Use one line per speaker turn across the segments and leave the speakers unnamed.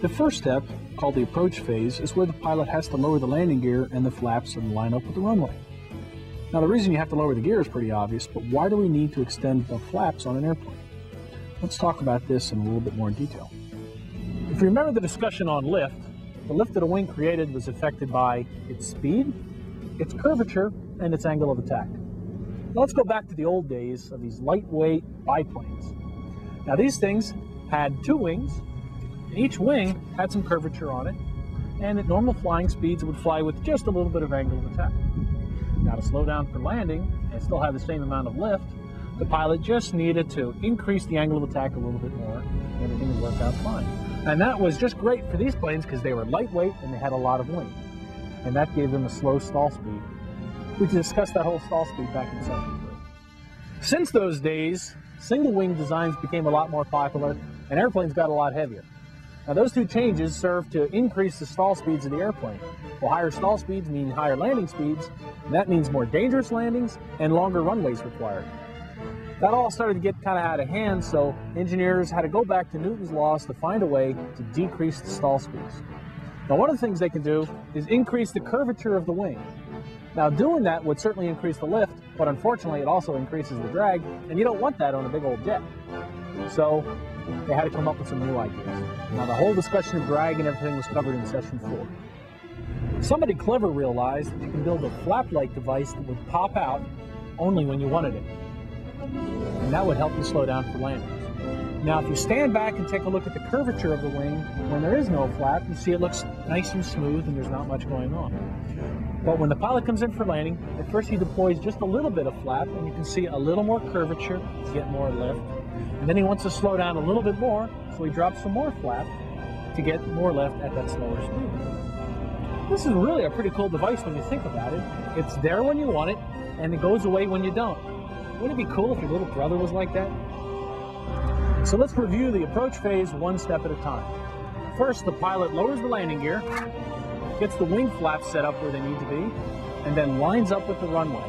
The first step, called the approach phase, is where the pilot has to lower the landing gear and the flaps and line up with the runway. Now the reason you have to lower the gear is pretty obvious, but why do we need to extend the flaps on an airplane? Let's talk about this in a little bit more detail. If you remember the discussion on lift, the lift that a wing created was affected by its speed, its curvature, and its angle of attack. Now let's go back to the old days of these lightweight biplanes. Now these things had two wings, and each wing had some curvature on it, and at normal flying speeds it would fly with just a little bit of angle of attack. Now to slow down for landing and still have the same amount of lift, the pilot just needed to increase the angle of attack a little bit more, and everything would work out fine. And that was just great for these planes because they were lightweight and they had a lot of wing. And that gave them a slow stall speed. We discussed that whole stall speed back in session 3. Since those days, single wing designs became a lot more popular and airplanes got a lot heavier. Now those two changes serve to increase the stall speeds of the airplane. Well, higher stall speeds mean higher landing speeds, and that means more dangerous landings and longer runways required. That all started to get kind of out of hand, so engineers had to go back to Newton's laws to find a way to decrease the stall speeds. Now one of the things they can do is increase the curvature of the wing. Now doing that would certainly increase the lift, but unfortunately it also increases the drag, and you don't want that on a big old jet. So they had to come up with some new ideas. Now the whole discussion of drag and everything was covered in session 4. Somebody clever realized that you can build a flap-like device that would pop out only when you wanted it. And that would help you slow down for landings. Now if you stand back and take a look at the curvature of the wing, when there is no flap, you see it looks nice and smooth and there's not much going on. But when the pilot comes in for landing, at first he deploys just a little bit of flap, and you can see a little more curvature to get more lift. And then he wants to slow down a little bit more, so he drops some more flap to get more lift at that slower speed. This is really a pretty cool device when you think about it. It's there when you want it, and it goes away when you don't. Wouldn't it be cool if your little brother was like that? So let's review the approach phase one step at a time. First, the pilot lowers the landing gear, gets the wing flaps set up where they need to be, and then lines up with the runway.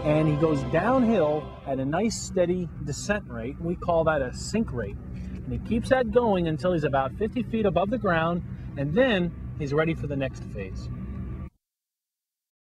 And he goes downhill at a nice steady descent rate. We call that a sink rate. And he keeps that going until he's about 50 feet above the ground, and then he's ready for the next phase.